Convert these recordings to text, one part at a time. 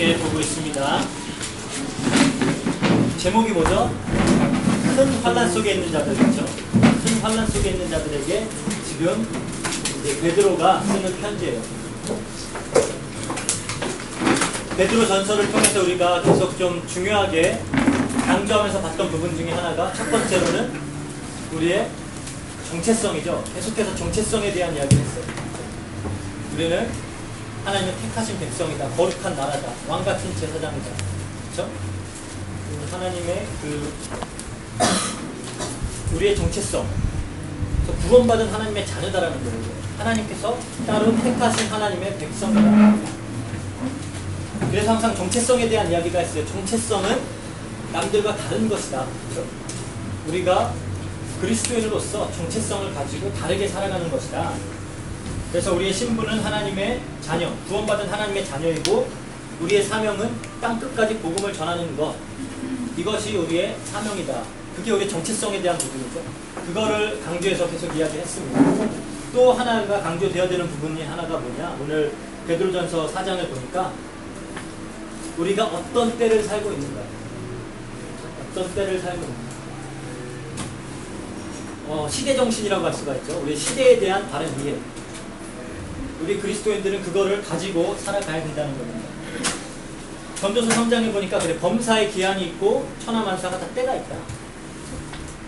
함께 보고 있습니다. 제목이 뭐죠? 큰 환란 속에 있는 자들, 그렇죠? 큰 환란 속에 있는 자들에게 지금 이제 베드로가 쓰는 편지예요. 베드로 전서를 통해서 우리가 계속 좀 중요하게 강조하면서 봤던 부분 중에 하나가 첫 번째로는 우리의 정체성이죠. 계속해서 정체성에 대한 이야기를 했어요. 우리는 하나님의 택하신 백성이다. 거룩한 나라다. 왕같은 제사장이다. 그렇죠? 하나님의 우리의 정체성. 구원받은 하나님의 자녀다라는 거예요. 하나님께서 따로 택하신 하나님의 백성이다. 그래서 항상 정체성에 대한 이야기가 있어요. 정체성은 남들과 다른 것이다. 그렇죠? 우리가 그리스도인으로서 정체성을 가지고 다르게 살아가는 것이다. 그래서 우리의 신분은 하나님의 자녀, 구원받은 하나님의 자녀이고 우리의 사명은 땅끝까지 복음을 전하는 것. 이것이 우리의 사명이다. 그게 우리의 정체성에 대한 부분이죠. 그거를 강조해서 계속 이야기했습니다. 또 하나가 강조되어야 되는 부분이 하나가 뭐냐. 오늘 베드로전서 4장을 보니까 우리가 어떤 때를 살고 있는가. 어떤 때를 살고 있는가. 시대정신이라고 할 수가 있죠. 우리 시대에 대한 바른 이해. 우리 그리스도인들은 그거를 가지고 살아가야 된다는 겁니다. 전도서 3장에 보니까 그래, 범사의 기한이 있고 천하만사가 다 때가 있다.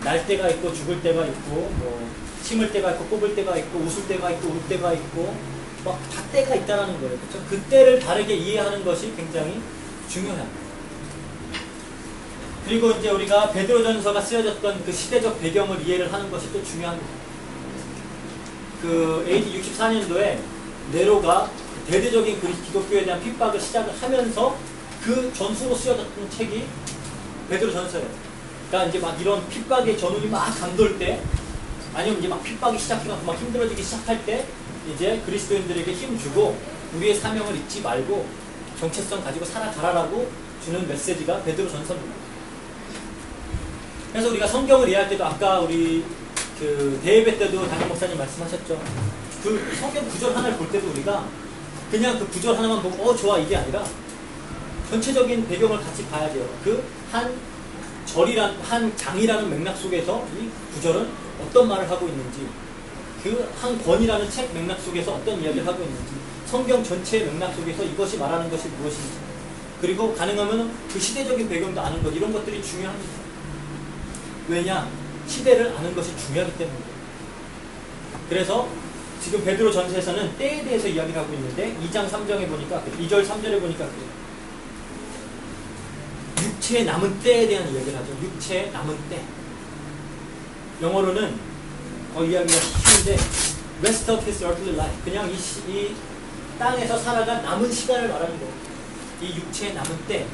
날 때가 있고 죽을 때가 있고 뭐 심을 때가 있고 뽑을 때가 있고 웃을 때가 있고 울 때가 있고 막 다 때가 있다는 거예요. 그렇죠? 그 때를 바르게 이해하는 것이 굉장히 중요해요. 그리고 이제 우리가 베드로전서가 쓰여졌던 그 시대적 배경을 이해를 하는 것이 또 중요합니다. 그 AD 64년도에 네로가 대대적인 기독교에 대한 핍박을 시작을 하면서 그 전후로 쓰여졌던 책이 베드로전서예요. 그러니까 이제 막 이런 핍박의 전운이 막 감돌 때, 아니면 이제 막 핍박이 시작해서 막 힘들어지기 시작할 때, 이제 그리스도인들에게 힘 주고 우리의 사명을 잊지 말고 정체성 가지고 살아가라라고 주는 메시지가 베드로전서입니다. 그래서 우리가 성경을 이해할 때도 아까 우리 그 대예배 때도 담임 목사님 말씀하셨죠. 그 성경 구절 하나를 볼 때도 우리가 그냥 그 구절 하나만 보고 좋아 이게 아니라 전체적인 배경을 같이 봐야 돼요. 그 한 장이라는 맥락 속에서 이 구절은 어떤 말을 하고 있는지, 그 한 권이라는 책 맥락 속에서 어떤 이야기를 하고 있는지, 성경 전체의 맥락 속에서 이것이 말하는 것이 무엇인지, 그리고 가능하면 그 시대적인 배경도 아는 것, 이런 것들이 중요합니다. 왜냐? 시대를 아는 것이 중요하기 때문이에요. 그래서 지금 베드로 전서에서는 때에 대해서 이야기를 하고 있는데 2장 3절에 보니까 2절 3절에 보니까 육체에 남은 때에 대한 이야기를 하죠. 육체에 남은 때. 영어로는 이야기가 쉬운데 rest of his earthly life. 그냥 이 땅에서 살아간 남은 시간을 말하는 거예요. 이 육체에 남은 때.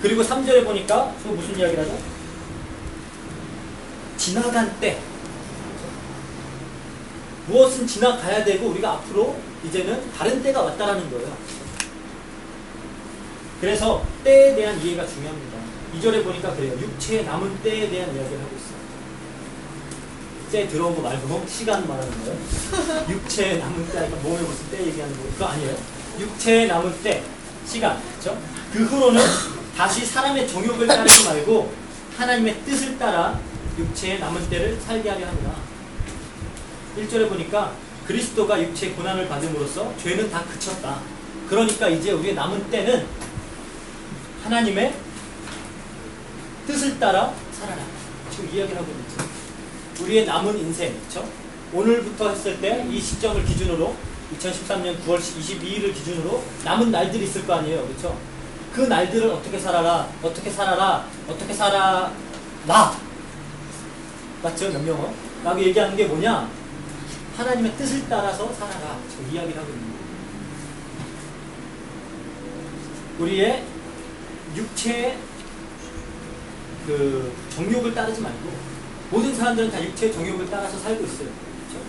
그리고 3절에 보니까 또 무슨 이야기를 하죠? 지나간 때. 무엇은 지나가야 되고 우리가 앞으로 이제는 다른 때가 왔다라는 거예요. 그래서 때에 대한 이해가 중요합니다. 2절에 보니까 그래요. 육체에 남은 때에 대한 이야기를 하고 있어요. 때 들어온 거 말고 시간 말하는 거예요. 육체에 남은 때, 몸에 무슨 때 얘기하는 거 그거 아니에요. 육체에 남은 때, 시간, 그렇죠? 그 후로는 다시 사람의 정욕을 따르지 말고 하나님의 뜻을 따라 육체에 남은 때를 살게 하려 합니다. 1절에 보니까 그리스도가 육체의 고난을 받음으로써 죄는 다 그쳤다. 그러니까 이제 우리의 남은 때는 하나님의 뜻을 따라 살아라. 지금 이야기를 하고 있죠. 우리의 남은 인생, 그렇죠? 오늘부터 했을 때 이 시점을 기준으로 2013년 9월 22일을 기준으로 남은 날들이 있을 거 아니에요. 그렇죠? 그 날들을 어떻게 살아라, 어떻게 살아라, 어떻게 살아라. 맞죠? 명령어? 라고 얘기하는 게 뭐냐? 하나님의 뜻을 따라서 살아라. 지금 이야기를 하고 있는 거예요. 우리의 육체의 그 정욕을 따르지 말고, 모든 사람들은 다 육체의 정욕을 따라서 살고 있어요. 그렇죠?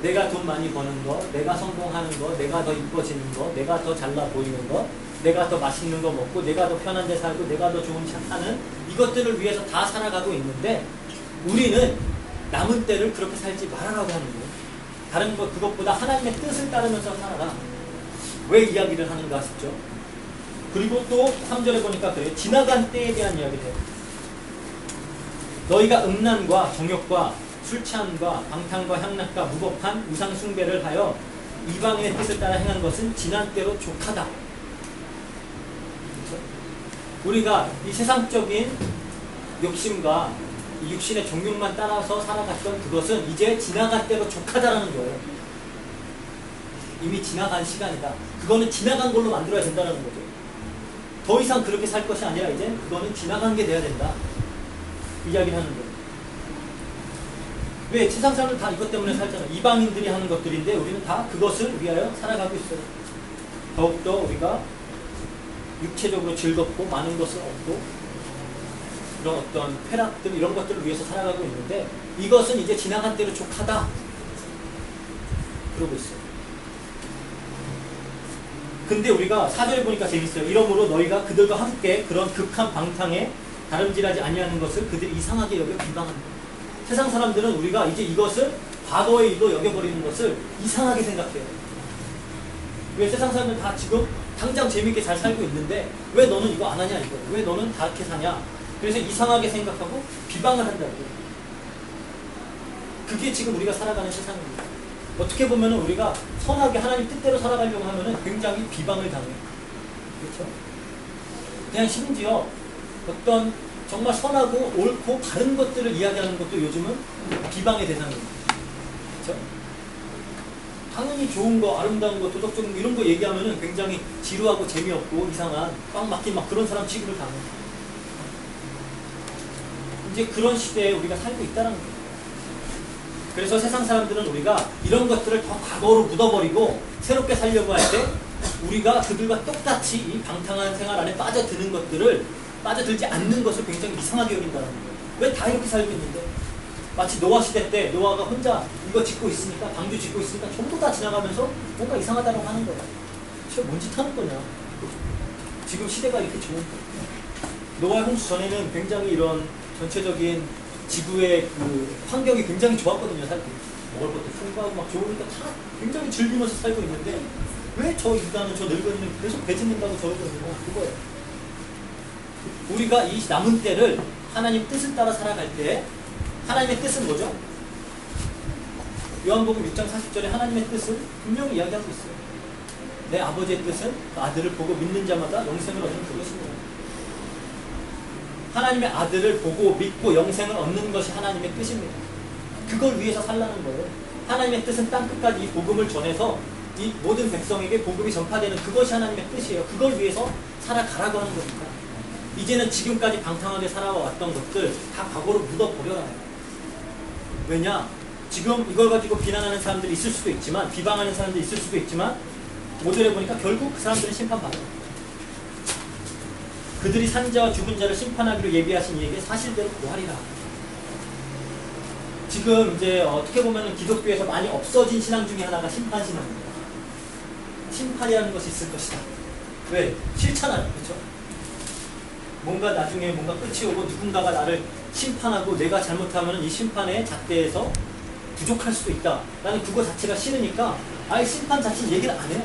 내가 돈 많이 버는 거, 내가 성공하는 거, 내가 더 이뻐지는 거, 내가 더 잘나 보이는 거, 내가 더 맛있는 거 먹고, 내가 더 편한 데 살고, 내가 더 좋은 차 타는 이것들을 위해서 다 살아가고 있는데, 우리는 남은 때를 그렇게 살지 말아라고 하는 거예요. 다른 것, 그것보다 하나님의 뜻을 따르면서 살아라. 왜 이야기를 하는가 싶죠? 그리고 또 3절에 보니까 그래요. 지나간 때에 대한 이야기를 해요. 너희가 음란과 정욕과 술 취함과 방탕과 향락과 무법한 우상 숭배를 하여 이방인의 뜻을 따라 행한 것은 지난 때로 족하다. 그렇죠? 우리가 이 세상적인 욕심과 이 육신의 정욕만 따라서 살아갔던 그것은 이제 지나간 때로 족하다라는 거예요. 이미 지나간 시간이다. 그거는 지나간 걸로 만들어야 된다는 거죠. 더 이상 그렇게 살 것이 아니라 이제 그거는 지나간 게 돼야 된다. 이야기를 하는 거예요. 왜? 세상 사람들 다 이것 때문에 살잖아요. 이방인들이 하는 것들인데 우리는 다 그것을 위하여 살아가고 있어요. 더욱더 우리가 육체적으로 즐겁고 많은 것을 얻고 그런 어떤 쾌락들 이런 것들을 위해서 살아가고 있는데 이것은 이제 지나간 때로 족하다. 그러고 있어요. 근데 우리가 4절에 보니까 재밌어요. 이러므로 너희가 그들과 함께 그런 극한 방탕에 다름질하지 아니하는 것을 그들이 이상하게 여겨 비방한다. 세상 사람들은 우리가 이제 이것을 과거의 일로 여겨버리는 것을 이상하게 생각해요. 왜? 세상 사람들은 다 지금 당장 재밌게 잘 살고 있는데 왜 너는 이거 안 하냐 이거. 왜 너는 다 이렇게 사냐. 그래서 이상하게 생각하고 비방을 한다고. 그게 지금 우리가 살아가는 세상입니다. 어떻게 보면 우리가 선하게 하나님 뜻대로 살아가려고 하면 굉장히 비방을 당해요. 그렇죠? 그냥 심지어 어떤 정말 선하고 옳고 바른 것들을 이야기하는 것도 요즘은 비방의 대상입니다. 그렇죠? 당연히 좋은 거, 아름다운 거, 도덕적인 거 이런 거 얘기하면 굉장히 지루하고 재미없고 이상한 꽉 막힌 막 그런 사람 취급을 당해요. 이제 그런 시대에 우리가 살고 있다는 거예요. 그래서 세상 사람들은 우리가 이런 것들을 더 과거로 묻어버리고 새롭게 살려고 할 때 우리가 그들과 똑같이 이 방탕한 생활 안에 빠져드는 것들을 빠져들지 않는 것을 굉장히 이상하게 여긴다는 거예요. 왜 다 이렇게 살고 있는데? 마치 노아 시대 때 노아가 혼자 이거 짓고 있으니까 방주 짓고 있으니까 전부 다 지나가면서 뭔가 이상하다고 하는 거야. 저 뭔 짓 하는 거냐. 지금 시대가 이렇게 좋은 거야. 노아의 홍수 전에는 굉장히 이런 전체적인 지구의 그 환경이 굉장히 좋았거든요. 살기 먹을 것도 풍부하고 막 좋으니까 다 굉장히 즐기면서 살고 있는데 왜 저 인간은 저 늙은이는 계속 배짓는다고 저러고 있는 거야. 그거예요. 우리가 이 남은 때를 하나님 뜻을 따라 살아갈 때 하나님의 뜻은 뭐죠? 요한복음 6장 40절에 하나님의 뜻을 분명히 이야기하고 있어요. 내 아버지의 뜻은 아들을 보고 믿는 자마다 영생을 얻는 그것입니다. 하나님의 아들을 보고 믿고 영생을 얻는 것이 하나님의 뜻입니다. 그걸 위해서 살라는 거예요. 하나님의 뜻은 땅끝까지 이 복음을 전해서 이 모든 백성에게 복음이 전파되는 그것이 하나님의 뜻이에요. 그걸 위해서 살아가라고 하는 겁니다. 이제는 지금까지 방탕하게 살아왔던 것들 다 과거로 묻어버려라. 왜냐? 지금 이걸 가지고 비난하는 사람들이 있을 수도 있지만 비방하는 사람들이 있을 수도 있지만 5절에 보니까 결국 그 사람들은 심판받아요. 그들이 산 자와 죽은 자를 심판하기로 예비하신 이에게 사실대로 고하리라. 지금 이제 어떻게 보면 기독교에서 많이 없어진 신앙 중에 하나가 심판신앙입니다. 심판이라는 것이 있을 것이다. 왜? 싫잖아요. 그렇죠? 뭔가 나중에 뭔가 끝이 오고 누군가가 나를 심판하고 내가 잘못하면 이 심판의 잣대에서 부족할 수도 있다. 나는 그거 자체가 싫으니까 아예 심판 자체는 얘기를 안 해요.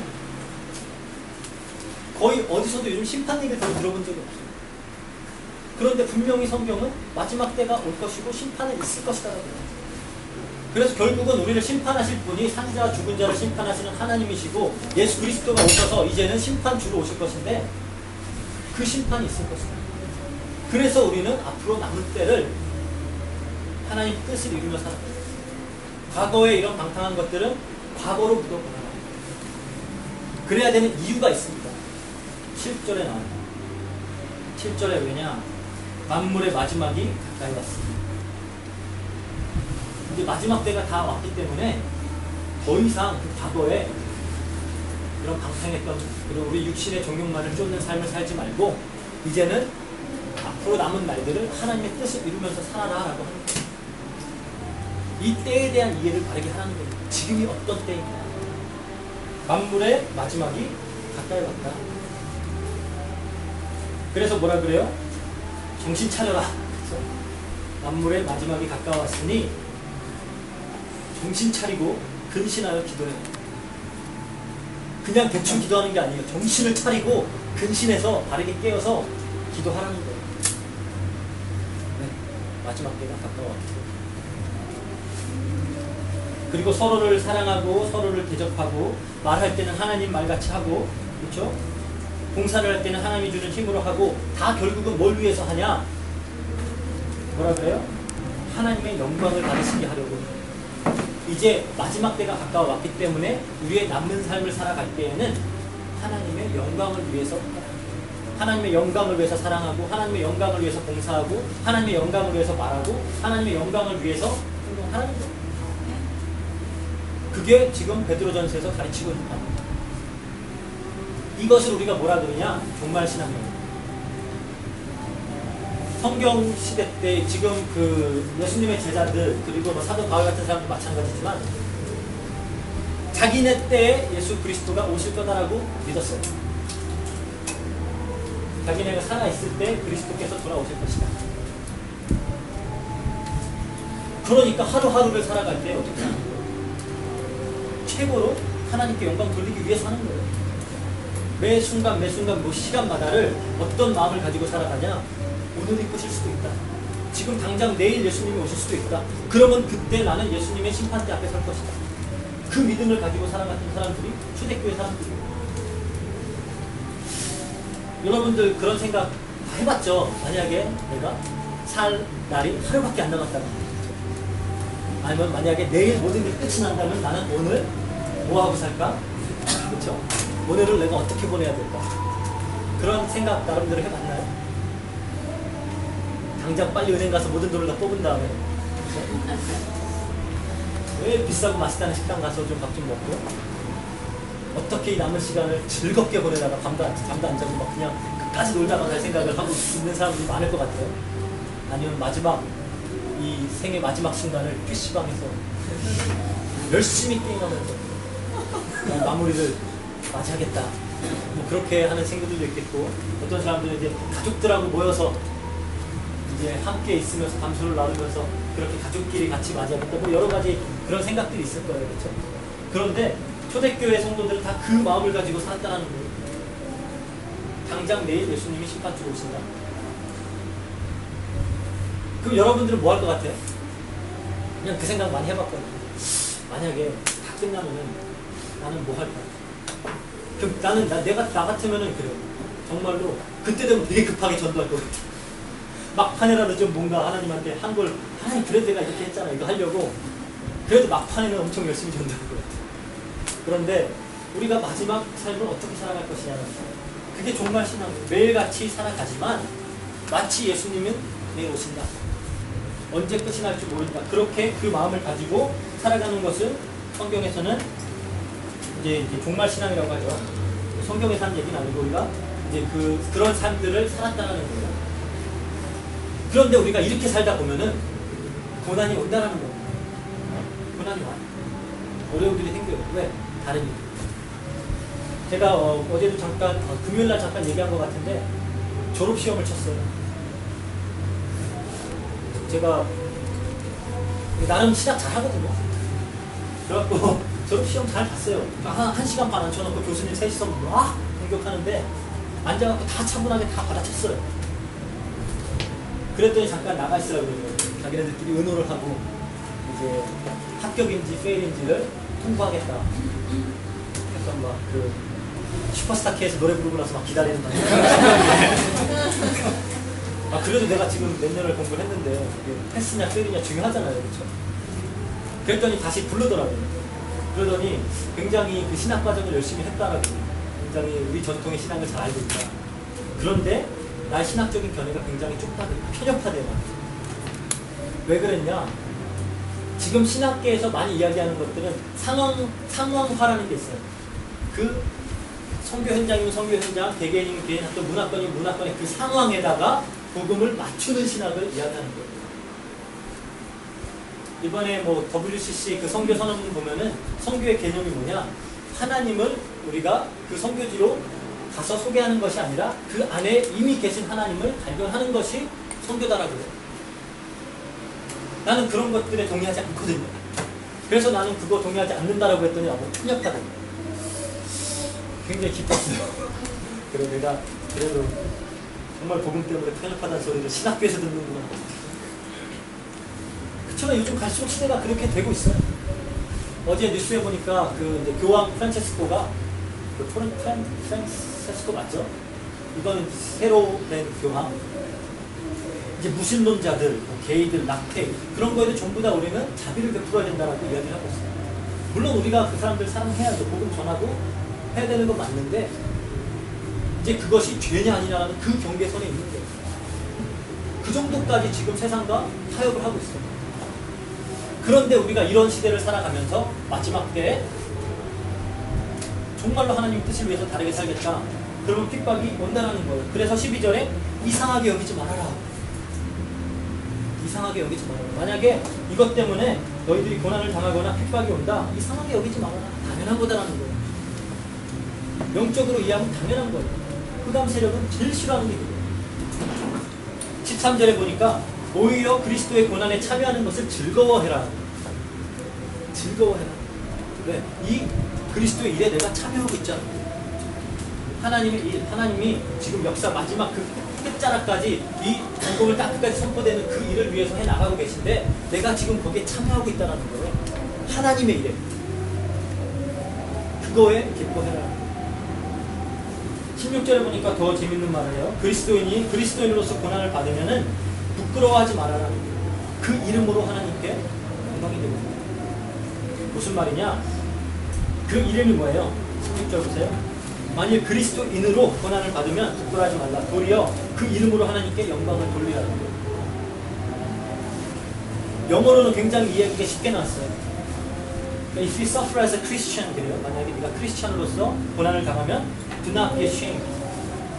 거의 어디서도 요즘 심판 얘기를 들어본 적이 없어요. 그런데 분명히 성경은 마지막 때가 올 것이고 심판은 있을 것이다라고 해요. 그래서 결국은 우리를 심판하실 분이 산자 죽은 자를 심판하시는 하나님이시고 예수 그리스도가 오셔서 이제는 심판주로 오실 것인데 그 심판이 있을 것이다. 그래서 우리는 앞으로 남은 때를 하나님 뜻을 이루며 살아가요. 과거에 이런 방탕한 것들은 과거로 묻어버려라. 그래야 되는 이유가 있습니다. 7절에 나와요. 7절에 왜냐? 만물의 마지막이 가까이 왔습니다. 이제 마지막 때가 다 왔기 때문에 더 이상 그 과거에 그런 방탕했던 그리고 우리 육신의 정욕만을 쫓는 삶을 살지 말고 이제는 앞으로 남은 날들을 하나님의 뜻을 이루면서 살아라라고 하는 거예요. 이 때에 대한 이해를 바르게 하라는 거예요. 지금이 어떤 때인가? 만물의 마지막이 가까이 왔다. 그래서 뭐라 그래요? 정신 차려라. 그래서 만물의 마지막이 가까웠으니 정신 차리고 근신하여 기도해. 그냥 대충 기도하는 게 아니에요. 정신을 차리고 근신해서 바르게 깨어서 기도하라는 거예요. 네, 마지막 때가 가까워왔죠. 그리고 서로를 사랑하고 서로를 대접하고 말할 때는 하나님 말같이 하고, 그렇죠? 봉사를 할 때는 하나님이 주는 힘으로 하고, 다 결국은 뭘 위해서 하냐? 뭐라 그래요? 하나님의 영광을 받으시게 하려고. 이제 마지막 때가 가까워 왔기 때문에 우리의 남는 삶을 살아갈 때에는 하나님의 영광을 위해서, 하나님의 영광을 위해서 사랑하고, 하나님의 영광을 위해서 봉사하고, 하나님의 영광을 위해서 말하고, 하나님의 영광을 위해서 행동하는 거예요. 그게 지금 베드로전서에서 가르치고 있는 겁니다. 이것을 우리가 뭐라 그러냐? 종말신앙입니다. 성경 시대 때 지금 그 예수님의 제자들, 그리고 뭐 사도 바울 같은 사람도 마찬가지지만 자기네 때에 예수 그리스도가 오실 거다라고 믿었어요. 자기네가 살아있을 때 그리스도께서 돌아오실 것이다. 그러니까 하루하루를 살아갈 때 어떻게 하는 거예요? 최고로 하나님께 영광 돌리기 위해서 하는 거예요. 매 순간 매 순간 뭐 시간마다를 어떤 마음을 가지고 살아가냐? 오늘이 끝일 수도 있다. 지금 당장 내일 예수님이 오실 수도 있다. 그러면 그때 나는 예수님의 심판대 앞에 설 것이다. 그 믿음을 가지고 살아갔던 사람들이 초대교회 사람들이에요. 여러분들 그런 생각 해봤죠? 만약에 내가 살 날이 하루밖에 안 남았다고, 아니면 만약에 내일 모든 게 끝이 난다면 나는 오늘 뭐하고 살까? 그렇죠? 오늘을 내가 어떻게 보내야 될까? 그런 생각 나름대로 해봤나요? 당장 빨리 은행 가서 모든 돈을 다 뽑은 다음에, 그렇죠? 왜 비싸고 맛있다는 식당 가서 좀 밥 좀 먹고, 어떻게 이 남은 시간을 즐겁게 보내다가 잠도 안 자고 막 그냥 끝까지 놀다가 갈 생각을 하고 있는 사람들이 많을 것 같아요. 아니면 마지막 이 생의 마지막 순간을 PC방에서 열심히 게임하면서 마무리를 맞이하겠다. 뭐 그렇게 하는 친구들도 있겠고, 어떤 사람들은 이제 가족들하고 모여서 이제 함께 있으면서 담소를 나누면서 그렇게 가족끼리 같이 맞이하겠다. 뭐 여러 가지 그런 생각들이 있을 거예요. 그렇죠? 그런데 초대교회 성도들은 다 그 마음을 가지고 살았다는 거예요. 당장 내일 예수님이 심판주로 오신다. 그럼 여러분들은 뭐 할 것 같아요? 그냥 그 생각 많이 해봤거든요. 만약에 다 끝나면은 나는 뭐 할까? 그럼 나는 내가 나 같으면은 그래요. 정말로 그때 되면 되게 급하게 전도할 것 같아. 막판에라도 좀 뭔가 하나님한테 한 걸, 하나님 그래도 내가 이렇게 했잖아 이거 하려고, 그래도 막판에는 엄청 열심히 전도할 것 같아. 그런데 우리가 마지막 삶을 어떻게 살아갈 것이냐는, 그게 정말 신앙. 매일같이 살아가지만 마치 예수님은 내일 오신다. 언제 끝이 날지 모른다. 그렇게 그 마음을 가지고 살아가는 것을 성경에서는 이제 종말 신앙이라고 하죠. 성경에서 한 얘기는 아니고 우리가 이제 그런 삶들을 살았다는 거예요. 그런데 우리가 이렇게 살다 보면은 고난이 온다라는 겁니다. 고난이 와요. 어려움들이 생겨요. 왜? 다른 일. 제가 어제도 잠깐, 금요일날 잠깐 얘기한 것 같은데, 졸업시험을 쳤어요. 제가 나름 시작 잘 하거든요. 그래갖고 졸업시험 잘 봤어요. 한 시간 반 앉혀놓고 교수님 셋이서 막 공격하는데 앉아갖고 다 차분하게 다 받아쳤어요. 그랬더니 잠깐 나가 있으라고 그러는 거예요. 자기네들끼리 의논을 하고 이제 합격인지 페일인지를 통보하겠다. 그래서 막 그 슈퍼스타 K에서 노래 부르고 나서 막 기다리는 거예요. 그래도 내가 지금 몇 년을 공부를 했는데 패스냐 페일이냐 중요하잖아요. 그렇죠? 그랬더니 다시 부르더라고요. 그러더니 굉장히 그 신학 과정을 열심히 했다라고, 굉장히 우리 전통의 신학을 잘 알고 있다. 그런데 나의 신학적인 견해가 굉장히 좁다, 편협하대요. 왜 그랬냐? 지금 신학계에서 많이 이야기하는 것들은 상황화라는 게 있어요. 그 선교 현장이면 선교 현장, 개개인이면 개인, 또 문화권이면 문화권의 그 상황에다가 복음을 맞추는 신학을 이야기하는 거예요. 이번에 뭐 WCC 그 선교 선언문 보면은 선교의 개념이 뭐냐? 하나님을 우리가 그 선교지로 가서 소개하는 것이 아니라 그 안에 이미 계신 하나님을 발견하는 것이 선교다라고 해요. 나는 그런 것들에 동의하지 않거든요. 그래서 나는 그거 동의하지 않는다라고 했더니 너무 편협하다. 굉장히 기뻤어요. 그래 내가 그래도 정말 복음 때문에 편협하다는 소리를 신학교에서 듣는구나. 그렇지만 요즘 갈수록 시대가 그렇게 되고 있어요. 어제 뉴스에 보니까 그 이제 교황 프란체스코가 프란체스코 맞죠? 이건 새로 된 교황. 이제 무신론자들, 뭐 게이들, 낙태 그런 거에도 전부 다 우리는 자비를 베풀어야 된다라고 이야기를 하고 있어요. 물론 우리가 그 사람들 사랑해야죠. 복음 전하고 해야 되는 건 맞는데 이제 그것이 죄냐 아니냐라는 그 경계선에 있는 거예요. 그 정도까지 지금 세상과 타협을 하고 있어요. 그런데 우리가 이런 시대를 살아가면서 마지막 때에 정말로 하나님 뜻을 위해서 다르게 살겠다. 그러면 핍박이 온다라는 거예요. 그래서 12절에 이상하게 여기지 말아라. 이상하게 여기지 말아라. 만약에 이것 때문에 너희들이 고난을 당하거나 핍박이 온다. 이상하게 여기지 말아라. 당연한 거다라는 거예요. 영적으로 이해하면 당연한 거예요. 흑암 세력은 제일 싫어하는 게 그거예요. 13절에 보니까 오히려 그리스도의 고난에 참여하는 것을 즐거워해라. 즐거워해라. 왜? 이 그리스도의 일에 내가 참여하고 있잖아. 하나님의 일, 하나님이 지금 역사 마지막 그 끝자락까지 이 복음을 딱 끝까지 선포되는 그 일을 위해서 해나가고 계신데 내가 지금 거기에 참여하고 있다는 거예요. 하나님의 일에. 그거에 기뻐해라. 16절에 보니까 더 재밌는 말을 해요. 그리스도인으로서 고난을 받으면은 부끄러워하지 말아라. 그 이름으로 하나님께 영광이 되고 있습니다. 무슨 말이냐? 그 이름이 뭐예요? 16절 보세요. 만일 그리스도인으로 고난을 받으면 부끄러워하지 말라. 도리어 그 이름으로 하나님께 영광을 돌리라는 거예요. 영어로는 굉장히 이해하기가 쉽게 나왔어요. If you suffer as a Christian, 그래요. 만약에 네가 크리스천으로서 고난을 당하면 do not be ashamed,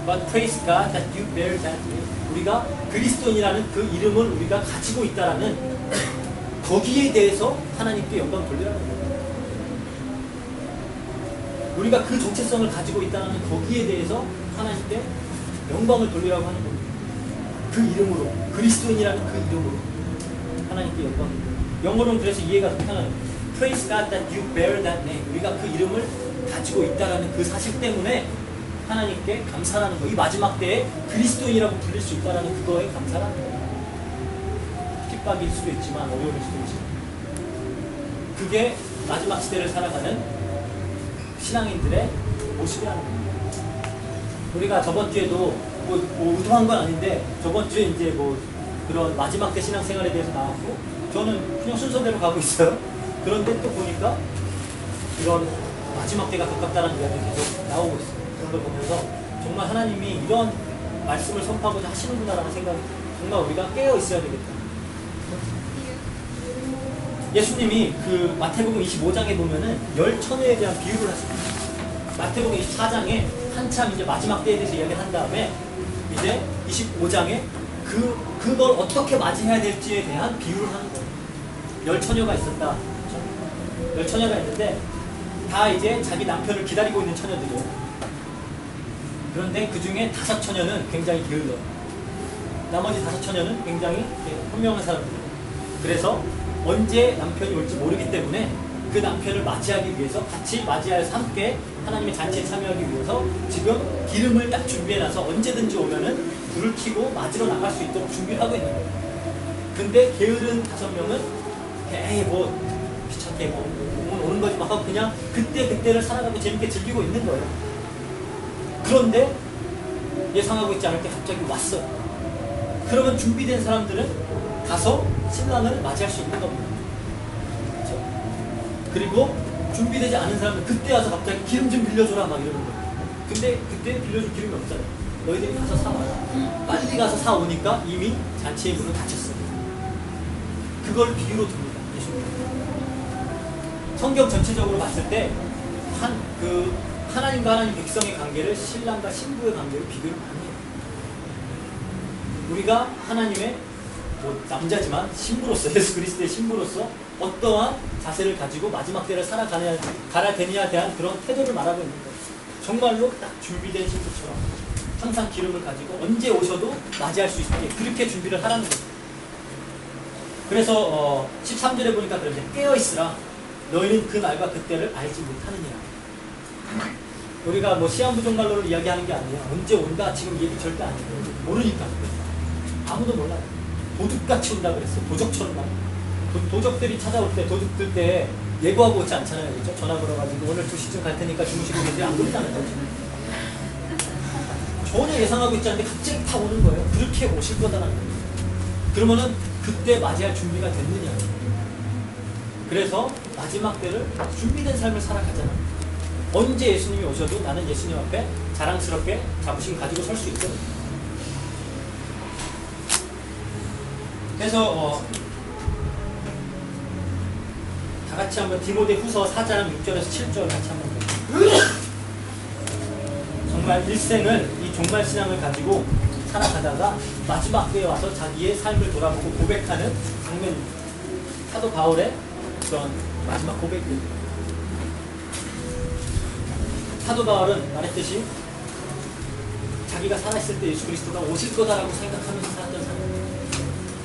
but praise God that you bear that name. 우리가 그리스도인이라는 그 이름을 우리가 가지고 있다라는 거기에 대해서 하나님께 영광 돌리라는 거예요. 우리가 그 정체성을 가지고 있다는 거기에 대해서 하나님께 영광을 돌리라고 하는 겁니다. 그 이름으로, 그리스도인이라는 그 이름으로 하나님께 영광을 돌려요. 영어로는 그래서 이해가 더 편해요. Praise God that you bear that name. 우리가 그 이름을 가지고 있다는 그 사실 때문에 하나님께 감사라는 거. 이 마지막 때에 그리스도인이라고 불릴 수 있다는 그거에 감사라는 거예요. 핍박일 수도 있지만 어려울 수도 있지만 그게 마지막 시대를 살아가는 신앙인들의 모습이라는 겁니다. 우리가 저번 주에도 뭐 의도한 건 아닌데 저번 주에 이제 뭐 그런 마지막 때 신앙생활에 대해서 나왔고 저는 그냥 순서대로 가고 있어요. 그런데 또 보니까 이런 마지막 때가 가깝다는 이야기가 계속 나오고 있어요. 그런 걸 보면서 정말 하나님이 이런 말씀을 선포하고자 하시는구나라는 생각이 정말 우리가 깨어 있어야 되겠다. 예수님이 그 마태복음 25장에 보면은 열 처녀에 대한 비유를 하십니다. 마태복음 24장에 한참 이제 마지막 때에 대해서 이야기를 한 다음에 이제 25장에 그걸 어떻게 맞이해야 될지에 대한 비유를 하는 거예요. 열 처녀가 있었다. 열 처녀가 있는데 다 이제 자기 남편을 기다리고 있는 처녀들이에요. 그런데 그 중에 5 처녀는 굉장히 게을러요. 나머지 5 처녀는 굉장히 현명한 사람들이에요. 그래서 언제 남편이 올지 모르기 때문에 그 남편을 맞이하기 위해서 같이 맞이하여서 함께 하나님의 잔치에 참여하기 위해서 지금 기름을 딱 준비해놔서 언제든지 오면은 불을 켜고 맞으러 나갈 수 있도록 준비를 하고 있는 거예요. 근데 게으른 5명은 에이 뭐 귀찮게 뭐 오는 거지 막 하고 그냥 그때를 살아가고 재밌게 즐기고 있는 거예요. 그런데 예상하고 있지 않을 때 갑자기 왔어요. 그러면 준비된 사람들은 가서 신랑을 맞이할 수 있는 겁니다. 그렇죠? 그리고 준비되지 않은 사람은 그때 와서 갑자기 기름 좀 빌려줘라 막 이러는 거예요. 근데 그때 빌려줄 기름이 없잖아요. 너희들이 가서 사와라. 빨리 가서 사오니까 이미 잔치의 문은 닫혔어요. 그걸 비유로 듭니다. 예수님. 성경 전체적으로 봤을 때 하나님과 하나님 백성의 관계를 신랑과 신부의 관계로 비교를 많이 해요. 우리가 하나님의 남자지만 신부로서 예수 그리스도의 신부로서 어떠한 자세를 가지고 마지막 때를 살아가야 되느냐에 대한 그런 태도를 말하고 있는 거예요. 정말로 딱 준비된 신부처럼 항상 기름을 가지고 언제 오셔도 맞이할 수 있게 그렇게 준비를 하라는 거예요. 그래서 13절에 보니까 그러죠. 깨어있으라. 너희는 그 날과 그때를 알지 못하느니라. 우리가 뭐 시한부종말로를 이야기하는 게 아니에요. 언제 온다 지금 얘기 절대 아니에요. 모르니까. 아무도 몰라요. 도둑같이 온다 그랬어요. 도적처럼 말. 도적들이 찾아올 때, 도둑들 때 예고하고 오지 않잖아요. 그죠? 전화 걸어가지고 오늘 2시쯤 갈 테니까 주무시고 계세요. 안 그러잖아요. 전혀 예상하고 있지 않는데 갑자기 다 오는 거예요. 그렇게 오실 거다라는 거예요. 그러면은 그때 맞이할 준비가 됐느냐. 그래서 마지막 때를 준비된 삶을 살아가잖아. 언제 예수님이 오셔도 나는 예수님 앞에 자랑스럽게 자부심 가지고 설 수 있거든. 그래서 다 같이 한번 디모데후서 4장 6절에서 7절 같이 한번 볼게요. 정말 일생을 이 종말 신앙을 가지고 살아가다가 마지막 때에 와서 자기의 삶을 돌아보고 고백하는 장면입니다. 사도 바울의 그런 마지막 고백입니다. 사도 바울은 말했듯이 자기가 살아있을 때 예수 그리스도가 오실 거다라고 생각하면서 살았던 사람입니다.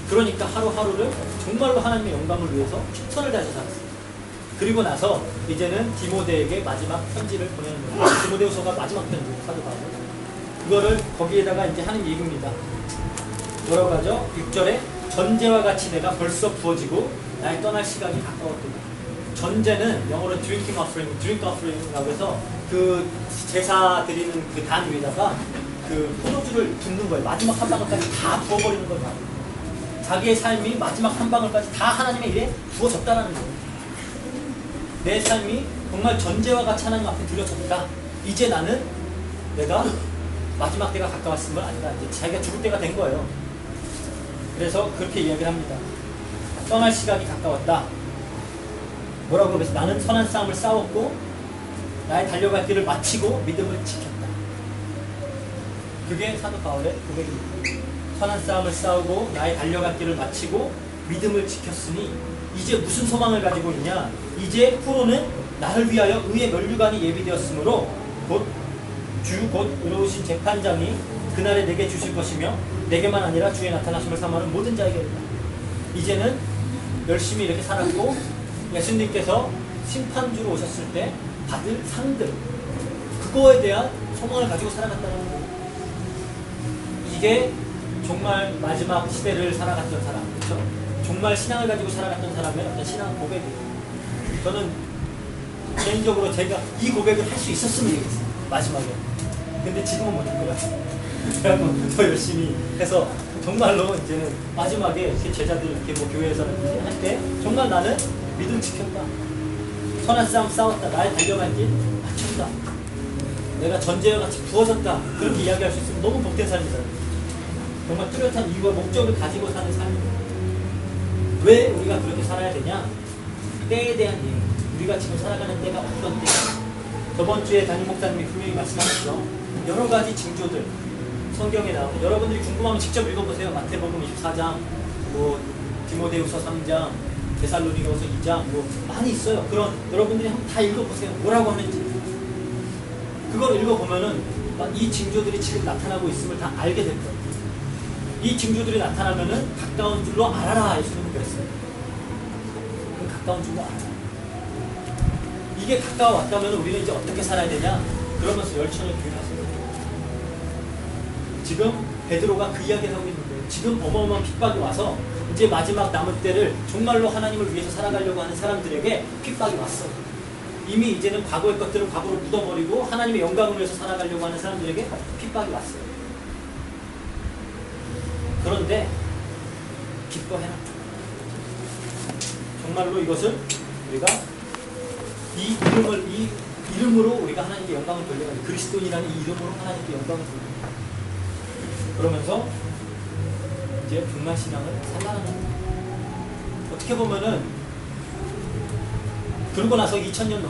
그러니까 하루하루를 정말로 하나님의 영광을 위해서 최선을 다해서 살았어요. 그리고 나서 이제는 디모데에게 마지막 편지를 보내는 거예요. 디모데후서가 마지막 편지예요. 사도 바울은. 그거를 거기에다가 이제 하는 얘기입니다. 뭐라고 하죠? 6절에 전제와 같이 내가 벌써 부어지고 나의 떠날 시간이 가까웠구나. 전제는 영어로 drinking offering, drink offering이라고 해서 그 제사 드리는 그 단 위에다가 그 포도주를 붓는 거예요. 마지막 한 방울까지 다 부어버리는 거예요. 자기의 삶이 마지막 한 방울까지 다 하나님의 일에 부어졌다라는 거예요. 내 삶이 정말 전제와 같이 하나님 앞에 드려졌다. 이제 나는 내가 마지막 때가 가까웠은 건 아니다. 이제 자기가 죽을 때가 된 거예요. 그래서 그렇게 이야기를 합니다. 떠날 시간이 가까웠다. 뭐라고 그래서 나는 선한 싸움을 싸웠고 나의 달려갈 길을 마치고 믿음을 지켰다. 그게 사도 바울의 고백입니다. 선한 싸움을 싸우고 나의 달려갈 길을 마치고 믿음을 지켰으니 이제 무슨 소망을 가지고 있냐? 이제 프로는 나를 위하여 의의 면류관이 예비되었으므로 곧 의로우신 재판장이 그날에 내게 주실 것이며 내게만 아니라 주의 나타나심을 사모하는 모든 자에게입니다. 이제는 열심히 이렇게 살았고 예수님께서 심판주로 오셨을 때 받을 상들 그거에 대한 소망을 가지고 살아갔다는 거예요. 이게 정말 마지막 시대를 살아갔던 사람, 그렇죠? 정말 신앙을 가지고 살아갔던 사람의 어떤 신앙 고백이에요. 저는 개인적으로 제가 이 고백을 할 수 있었으면 좋겠어요. 마지막에. 근데 지금은 못할 것 같아요. 그래갖고 더 열심히 해서 정말로 이제는 마지막에 이렇게 제자들 이렇게 뭐 교회에서는 할 때 정말 나는 믿음 지켰다. 선한 싸움 싸웠다. 나의 달려간 길 마쳤다. 내가 전제와 같이 부어졌다. 그렇게 이야기할 수 있으면 너무 복된 삶이잖아요. 정말 뚜렷한 이유와 목적을 가지고 사는 삶입니다. 왜 우리가 그렇게 살아야 되냐? 때에 대한 얘기. 우리가 지금 살아가는 때가 어떤 때냐? 저번 주에 담임 목사님이 분명히 말씀하셨죠. 여러 가지 징조들 성경에 나오는 여러분들이 궁금하면 직접 읽어보세요. 마태복음 24장, 뭐 디모데후서 3장, 데살로니가후서 2장 뭐 많이 있어요. 그런 여러분들이 한번 다 읽어보세요. 뭐라고 하는지. 그걸 읽어보면은 이 징조들이 지금 나타나고 있음을 다 알게 될 거예요. 이 징조들이 나타나면은 가까운 줄로 알아라. 예수님은 그랬어요. 가까운 줄로 알아라. 이게 가까워왔다면 우리는 이제 어떻게 살아야 되냐? 그러면서 열천을 교회하세요. 지금 베드로가 그 이야기를 하고 있는 거예요. 지금 어마어마한 핍박이 와서 이제 마지막 남은 때를 정말로 하나님을 위해서 살아가려고 하는 사람들에게 핍박이 왔어요. 이미 이제는 과거의 것들을 과거로 묻어버리고 하나님의 영광을 위해서 살아가려고 하는 사람들에게 핍박이 왔어요. 그런데 기뻐해라. 정말로 이것을 우리가 이 이름으로 우리가 하나님께 영광을 돌려가지고 그리스도인이라는 이 이름으로 하나님께 영광을 돌려가지고 그러면서 이제 분만 신앙을 살아가는 거예요. 어떻게 보면은 그러고 나서 2000년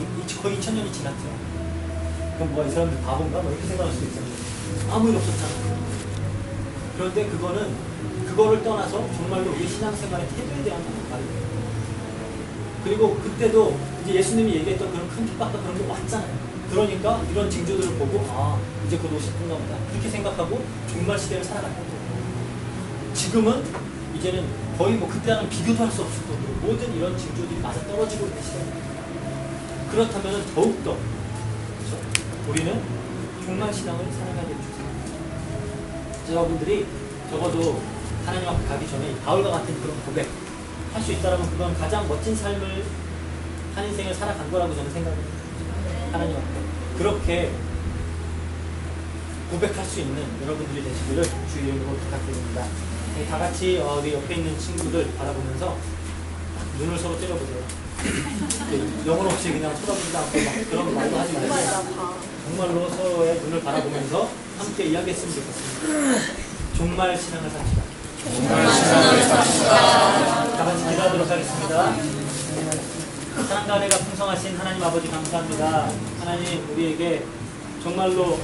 거의 2000년이 지났죠. 그럼 뭐가 이 사람들 바본가? 뭐 이렇게 생각할 수도 있잖아요. 아무 일 없었잖아요. 그런데 그거를 떠나서 정말로 우리 신앙생활의 태도에 대한 말이에요. 그리고 그때도 이제 예수님이 얘기했던 그런 큰 핍박과 그런 게 왔잖아요. 그러니까 이런 징조들을 보고 이제 곧 오실 건가 보다. 그렇게 생각하고 종말 시대를 살아갔던 거예요. 지금은 이제는 거의 뭐 그때와는 비교도 할 수 없을 정도로 모든 이런 징조들이 맞아 떨어지고 있는 시대입니다. 그렇다면 더욱더 그렇죠? 우리는 종말 신앙을 살아가게 해주세요. 여러분들이 적어도 하나님 앞에 가기 전에 바울과 같은 그런 고백 할 수 있다면 그건 가장 멋진 삶을 한 인생을 살아간 거라고 저는 생각합니다. 하나님 앞에 그렇게 고백할 수 있는 여러분들이 되시기를 주 이름으로 부탁드립니다. 다 같이 우리 옆에 있는 친구들 바라보면서 눈을 서로 때려보세요. 영혼 없이 그냥 쳐다보지도 않고 막 그런 말도 하지 말고 정말로 서로의 눈을 바라보면서 함께 이야기했으면 좋겠습니다. 종말 신앙을 삽시다. 다 같이 기도하도록 하겠습니다. 사랑과 은혜가 풍성하신 하나님 아버지 감사합니다. 하나님 우리에게 정말로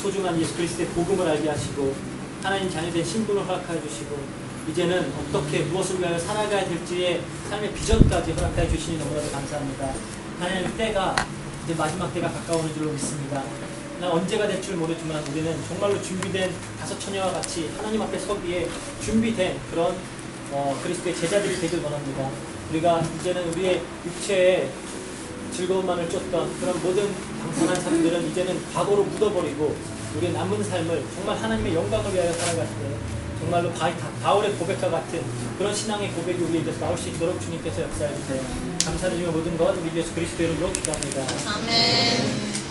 소중한 예수 그리스도의 복음을 알게 하시고 하나님 자녀된 신분을 허락하여 주시고 이제는 어떻게 무엇을 위하여 살아가야 될지의 삶의 비전까지 허락하여 주시니 너무나도 감사합니다. 하나님 때가 이제 마지막 때가 가까우는 줄로 믿습니다. 언제가 될 줄 모르지만 우리는 정말로 준비된 다섯 처녀와 같이 하나님 앞에 서기에 준비된 그런 그리스도의 제자들이 되길 원합니다. 우리가 이제는 우리의 육체의 즐거움만을 쫓던 그런 모든 방탕한 삶들은 이제는 과거로 묻어버리고 우리의 남은 삶을 정말 하나님의 영광을 위하여 살아갈 때 정말로 바울의 고백과 같은 그런 신앙의 고백이 우리에게서 나올 수 있도록 주님께서 역사해 주세요. 감사드리며 모든 것 우리 예수 그리스도 이름으로 기도합니다. 아멘.